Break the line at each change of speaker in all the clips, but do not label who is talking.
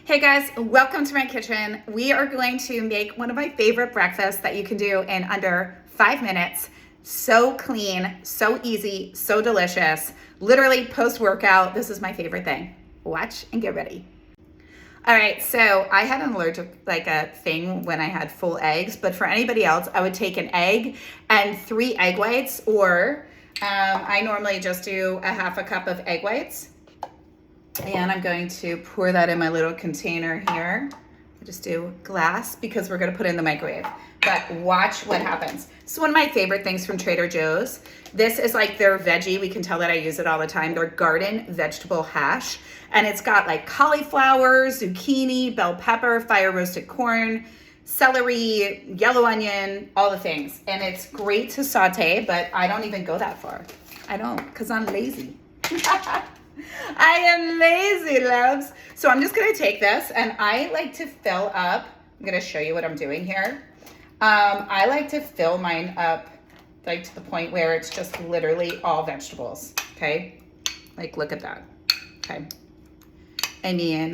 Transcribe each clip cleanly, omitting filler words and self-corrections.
Hey guys, welcome to my kitchen. We are going to make one of my favorite breakfasts that you can do in under 5 minutes. So clean, so easy, so delicious. Literally post-workout, this is my favorite thing. Watch and get ready. All right, so I had an allergic thing when I had full eggs, but for anybody else, I would take an egg and 3 egg whites, or I normally just do a half a cup of egg whites. And I'm going to pour that in my little container here. I just do glass because we're going to put it in the microwave. But watch what happens. This is one of my favorite things from Trader Joe's. This is like their veggie. We can tell that I use it all the time. Their garden vegetable hash. And it's got like cauliflower, zucchini, bell pepper, fire roasted corn, celery, yellow onion, all the things. And it's great to saute, but I don't even go that far. I don't, because I'm lazy. I am lazy, loves. So I'm just gonna take this, and I like to fill up. I'm gonna show you what I'm doing here. I like to fill mine up like to the point where it's just literally all vegetables, okay? Like, look at that, okay? I mean,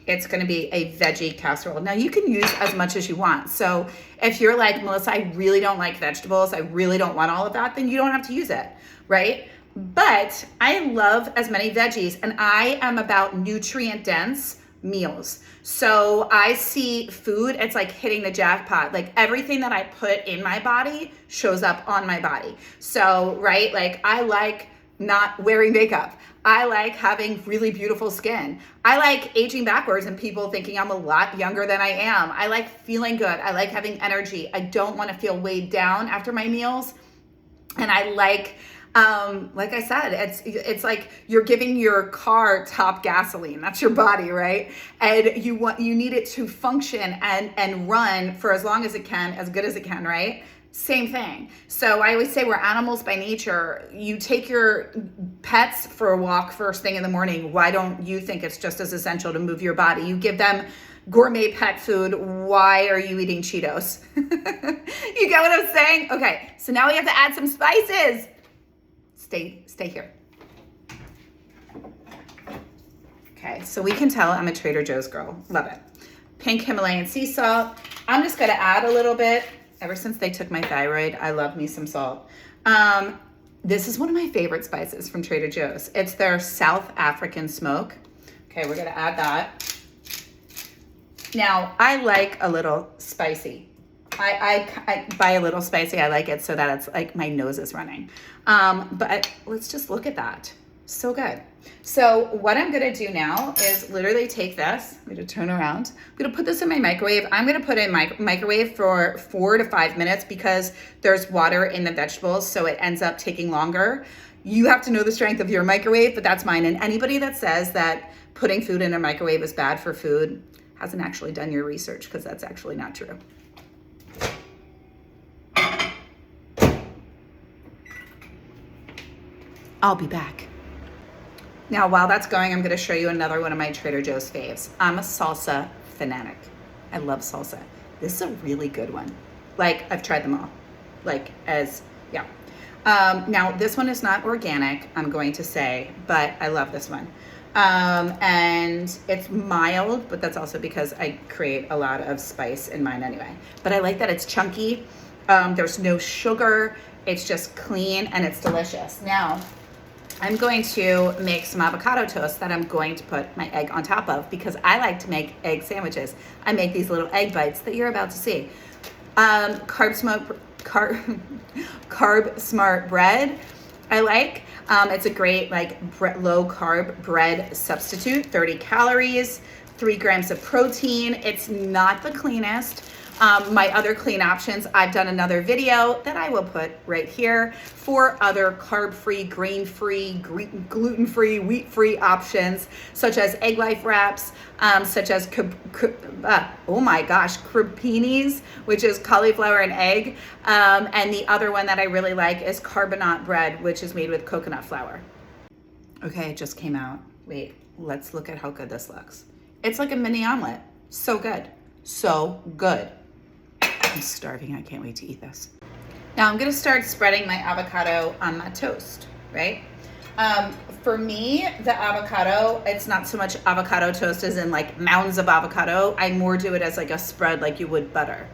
it's gonna be a veggie casserole. Now you can use as much as you want. So if you're like, Melissa, I really don't like vegetables, I really don't want all of that, then you don't have to use it, right? But I love as many veggies, and I am about nutrient dense meals. So I see food, it's like hitting the jackpot. Like everything that I put in my body shows up on my body. So, right, like I like not wearing makeup. I like having really beautiful skin. I like aging backwards and people thinking I'm a lot younger than I am. I like feeling good. I like having energy. I don't want to feel weighed down after my meals. And I like I said, it's like you're giving your car top gasoline. That's your body, right? And you need it to function and run for as long as it can, as good as it can, right? Same thing. So I always say we're animals by nature. You take your pets for a walk first thing in the morning. Why don't you think it's just as essential to move your body? You give them gourmet pet food. Why are you eating Cheetos? You get what I'm saying? Okay, so now we have to add some spices. Stay here. Okay, so we can tell I'm a Trader Joe's girl. Love it. Pink Himalayan sea salt. I'm just gonna add a little bit. Ever since they took my thyroid, I love me some salt. This is one of my favorite spices from Trader Joe's. It's their South African smoke. Okay, we're gonna add that. Now, I like a little spicy. I buy a little spicy. I like it so that it's like my nose is running. But let's just look at that. So good. So what I'm gonna do now is literally take this. I'm gonna turn around. I'm gonna put this in my microwave. I'm gonna put it in my microwave for 4 to 5 minutes because there's water in the vegetables, so it ends up taking longer. You have to know the strength of your microwave, but that's mine. And anybody that says that putting food in a microwave is bad for food hasn't actually done your research, because that's actually not true. I'll be back. Now, while that's going, I'm gonna show you another one of my Trader Joe's faves. I'm a salsa fanatic. I love salsa. This is a really good one. Like, I've tried them all. Now, this one is not organic, I'm going to say, but I love this one. And it's mild, but that's also because I create a lot of spice in mine anyway. But I like that it's chunky. There's no sugar. It's just clean and it's delicious. Now, I'm going to make some avocado toast that I'm going to put my egg on top of because I like to make egg sandwiches. I make these little egg bites that you're about to see. Carb smart bread, I like. It's a great low carb bread substitute, 30 calories, 3 grams of protein. It's not the cleanest. My other clean options, I've done another video that I will put right here for other carb-free, grain-free, gluten-free, wheat-free options, such as egg life wraps, such as, cropinis, which is cauliflower and egg. And the other one that I really like is carbonate bread, which is made with coconut flour. Okay, it just came out. Wait, let's look at how good this looks. It's like a mini omelet. So good. So good. I'm starving. I can't wait to eat this. Now I'm going to start spreading my avocado on my toast, right? For me, the avocado, it's not so much avocado toast as in like mounds of avocado. I more do it as like a spread like you would butter.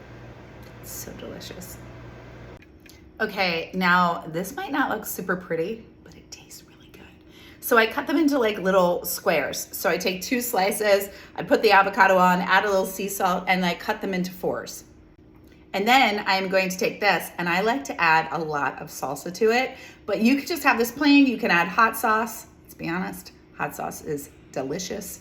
It's so delicious. Okay, now this might not look super pretty, but it tastes really good. So I cut them into like little squares. So I take 2 slices, I put the avocado on, add a little sea salt, and I cut them into 4s. And then I'm going to take this, and I like to add a lot of salsa to it, but you could just have this plain. You can add hot sauce. Let's be honest, hot sauce is delicious.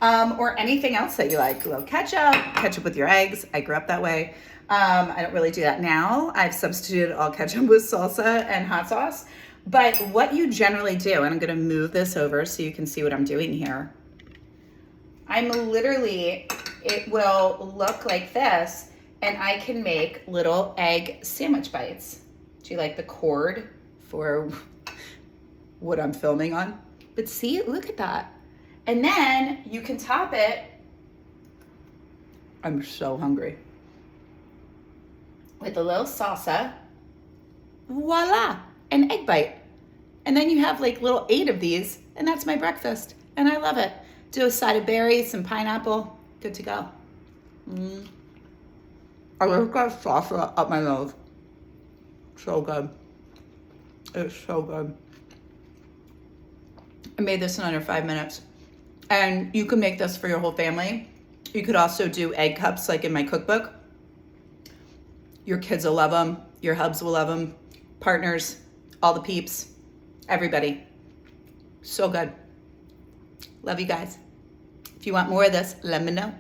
Or anything else that you like. A little ketchup with your eggs. I grew up that way. I don't really do that now. I've substituted all ketchup with salsa and hot sauce. But what you generally do, and I'm gonna move this over so you can see what I'm doing here. It will look like this, and I can make little egg sandwich bites. Do you like the cord for what I'm filming on? But see, look at that. And then you can top it. I'm so hungry. With a little salsa. Voila, an egg bite. And then you have like little 8 of these, and that's my breakfast. And I love it. Do a side of berries, some pineapple, good to go. I just got salsa up my nose. So good. It's so good. I made this in under 5 minutes. And you can make this for your whole family. You could also do egg cups like in my cookbook. Your kids will love them. Your hubs will love them. Partners, all the peeps, everybody. So good. Love you guys. If you want more of this, let me know.